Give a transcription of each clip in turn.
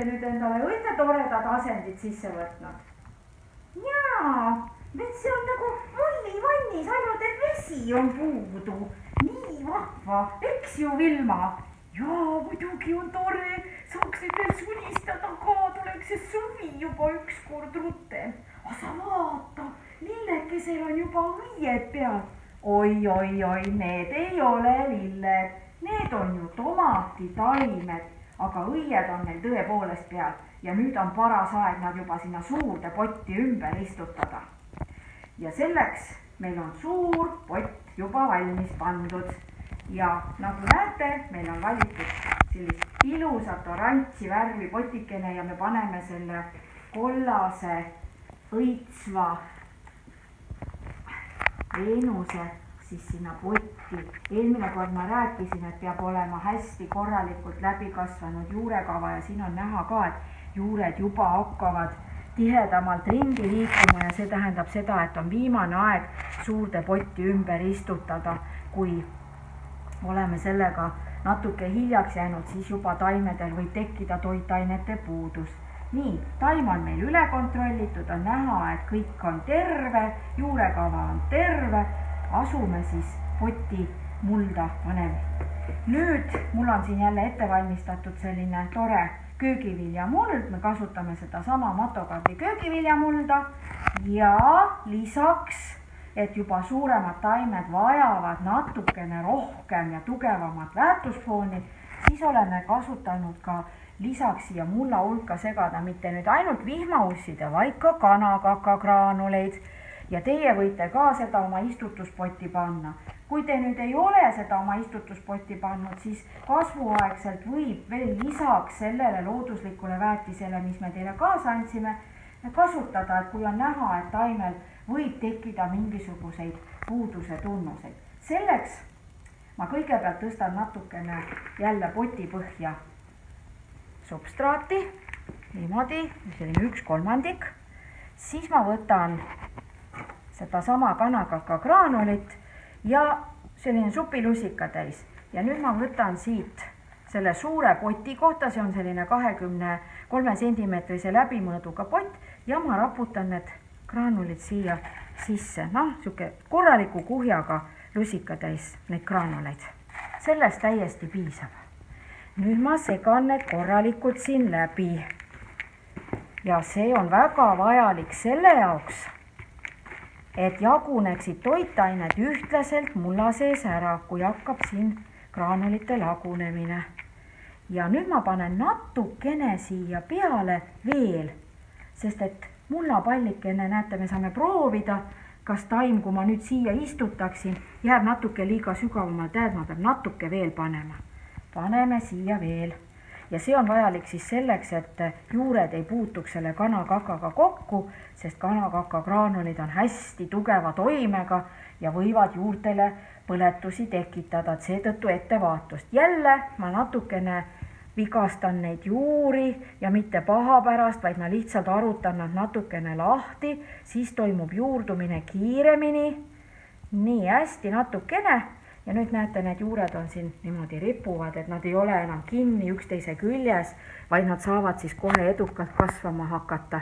olete nüüd endale õige toredad asendid sisse võtnud? Jaa, et see on nagu mullivannis, ainult et vesi on puudu. Nii vahva, eks ju, Vilma? Jaa, muidugi on tore, saaks nüüd veel sunistada ka, tuleks see suvi juba ükskord rutem. Sa vaata, lillekesel on juba õied peal. Oi, need ei ole lilled, need on ju tomatitaimed, aga õied on neil tõepoolest peal ja nüüd on paras aeg nad juba sinna suurde potti ümber istutada. Ja selleks meil on suur pott juba valmis pandud. Ja nagu näete, meil on valitud sellist ilusat oranži värvi potikene ja me paneme selle kollase õitsva Veenuse siis sinna potti. Eelmine kord ma rääkisin, et peab olema hästi korralikult läbi kasvanud juurekava ja siin on näha ka, et juured juba hakkavad tihedamalt ringi liikuma ja see tähendab seda, et on viimane aeg suurde potti ümber istutada. Kui oleme sellega natuke hiljaks jäänud, siis juba taimedel võib tekkida toitainete puudus. Nii, taim on meil üle kontrollitud, on näha, et kõik on terve, juurekava on terve, asume siis poti mulda panema. Nüüd mul on siin jälle ette valmistatud selline tore köögiviljamuld, me kasutame seda sama Matokardi köögiviljamulda ja lisaks, et juba suuremad taimed vajavad natukene rohkem ja tugevamat väärtusfooni, siis oleme kasutanud ka lisaks siia mulla hulka segada mitte nüüd ainult vihmausside, vaid ka kanakakagraanuleid ja teie võite ka seda oma istutuspotti panna. Kui te nüüd ei ole seda oma istutuspotti pannud, siis kasvuaegselt võib veel lisaks sellele looduslikule väetisele, mis me teile kaasa andsime, kasutada, et kui on näha, et taimel võib tekkida mingisuguseid puuduse tunnuseid. Selleks ma kõigepealt tõstan natukene jälle poti põhja substraati, niimoodi, selline 1/3, siis ma võtan seda sama kanakakagraanulit ja selline supilusika täis. Ja nüüd ma võtan siit selle suure poti kohta, see on selline 23 sentimeetrise läbimõõduga pott ja ma raputan need graanulid siia sisse. Siuke korraliku kuhjaga lusika täis neid graanuleid. Sellest täiesti piisab. Nüüd ma segan need korralikult siin läbi. Ja see on väga vajalik selle jaoks, et jaguneksid toitained ühtlaselt mulla sees ära, kui hakkab siin graanulite lagunemine. Ja nüüd ma panen natukene siia peale veel, sest et mullapallikene, näete, me saame proovida, kas taim, kui ma nüüd siia istutaksin, jääb natuke liiga sügavamalt, ma peab natuke veel panema. Paneme siia veel. Ja see on vajalik siis selleks, et juured ei puutuks selle kanakakaga kokku, sest kanakakagraanulid on hästi tugeva toimega ja võivad juurtele põletusi tekitada, et seetõttu ettevaatust. Jälle ma natukene vigastan neid juuri ja mitte paha pärast, vaid ma lihtsalt arutan nad natukene lahti, siis toimub juurdumine kiiremini, nii hästi natukene. Ja nüüd näete, need juured on siin niimoodi ripuvad, et nad ei ole enam kinni üksteise küljes, vaid nad saavad siis kohe edukalt kasvama hakata.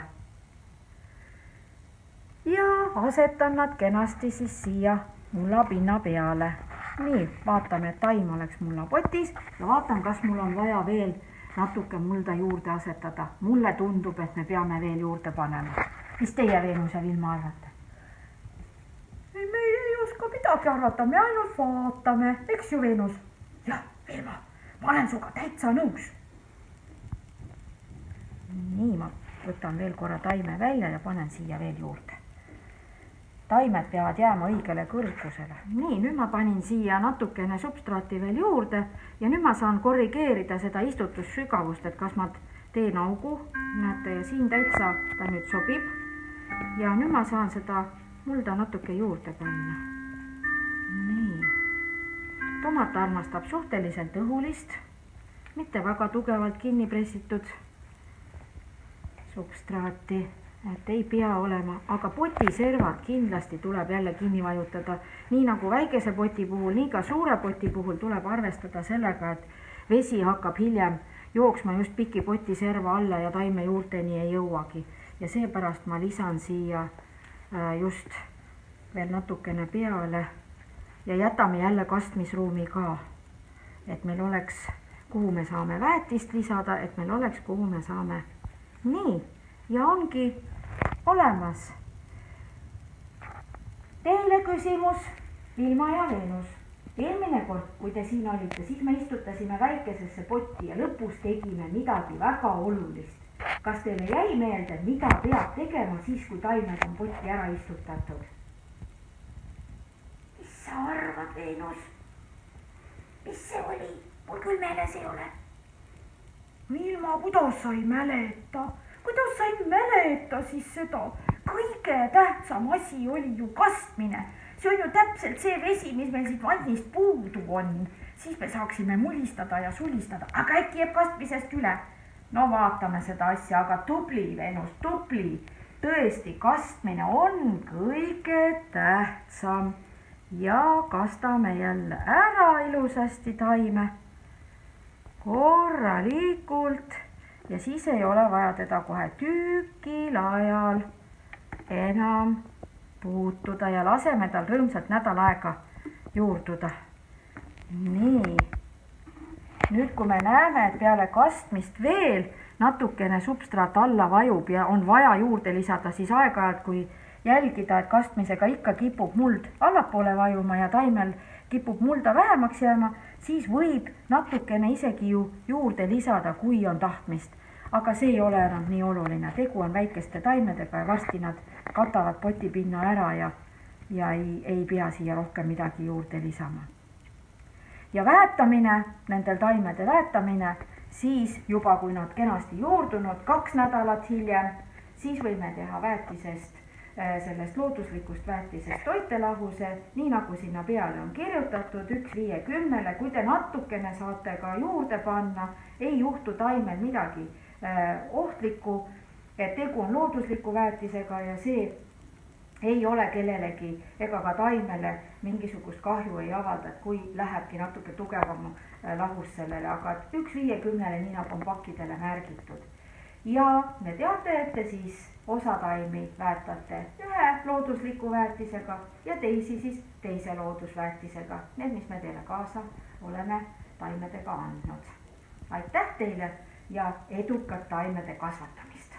Ja asetan nad kenasti siis siia mulla pinna peale. Nii, vaatame, et taim oleks mulla potis ja vaatan, kas mul on vaja veel natuke mulda juurde asetada. Mulle tundub, et me peame veel juurde panema. Mis teie, Veenus ja Vilma, arvate? Me ei oska midagi arvata, me ainult vaatame, eks ju, Veenus? Jah, Vilma, ma olen suga täitsa nõus. Nii, ma võtan veel korra taime välja ja panen siia veel juurde. Taimed peavad jääma õigele kõrgusele. Nii, nüüd ma panin siia natukene substraati veel juurde ja nüüd ma saan korrigeerida seda istutussügavust, et kas ma teen augu, näete, ja siin täitsa ta nüüd sobib. Ja nüüd ma saan seda mulda natuke juurde panna. Nii. Tomat armastab suhteliselt õhulist, mitte väga tugevalt kinni pressitud substraati, et ei pea olema, aga potiservad kindlasti tuleb jälle kinni vajutada. Nii nagu väikese poti puhul, nii ka suure poti puhul tuleb arvestada sellega, et vesi hakkab hiljem jooksma just pikipoti serva alla ja taime juurteni ei jõuagi. Ja seepärast ma lisan siia just veel natukene peale ja jätame jälle kastmisruumi ka, et meil oleks, kuhu me saame väetist lisada, et meil oleks, kuhu me saame. Nii, ja ongi olemas. Teile küsimus, Vilma ja Veenus. Eelmine kord, kui te siin olite, siis me istutasime väikesesse potti ja lõpus tegime midagi väga olulist. Kas teile jäi meelde, mida peab tegema siis, kui taimed on potti ära istutatud? Mis sa arvad, Veenus? Mis see oli? Mul küll meeles ei ole. Vilma, kuidas sa ei mäleta? Kuidas sa ei mäleta siis seda? Kõige tähtsam asi oli ju kastmine. See on ju täpselt see vesi, mis meil siit vannist puudu on. Siis me saaksime mulistada ja sulistada, aga äkki jääb kastmisest üle. No vaatame seda asja, aga tubli, Venus, tubli. Tõesti, kastmine on kõige tähtsam. Ja kastame jälle ära ilusasti taime. Korralikult. Ja siis ei ole vaja teda kohe tükil ajal enam puutuda ja laseme tal rõõmsalt nädal aega juurduda. Nii. Nüüd, kui me näeme, et peale kastmist veel natukene substraat alla vajub ja on vaja juurde lisada, siis aeg-ajalt, kui jälgida, et kastmisega ikka kipub muld allapoole vajuma ja taimel kipub mulda vähemaks jääma, siis võib natukene isegi ju juurde lisada, kui on tahtmist. Aga see ei ole enam nii oluline. Tegu on väikeste taimedega ja varsti nad katavad potipinna ära ja ei pea siia rohkem midagi juurde lisama. Ja väetamine, nendel taimede väetamine, siis juba kui nad kenasti juurdunud 2 nädalat hiljem, siis võime teha väetisest, sellest looduslikust väetisest toitelahuse, nii nagu sinna peale on kirjutatud 1/50. Kui te natukene saate ka juurde panna, ei juhtu taimel midagi ohtlikku, et tegu on loodusliku väetisega ja see ei ole kellelegi ega ka taimele mingisugust kahju ei avalda, kui lähebki natuke tugevama lahus sellele, aga 1/50, nii nagu on pakkidele märgitud. Ja me teate, et te siis osa taimi väetate ühe loodusliku väetisega ja teisi siis teise loodusväetisega. Need, mis me teile kaasa oleme taimedega andnud. Aitäh teile ja edukat taimede kasvatamist!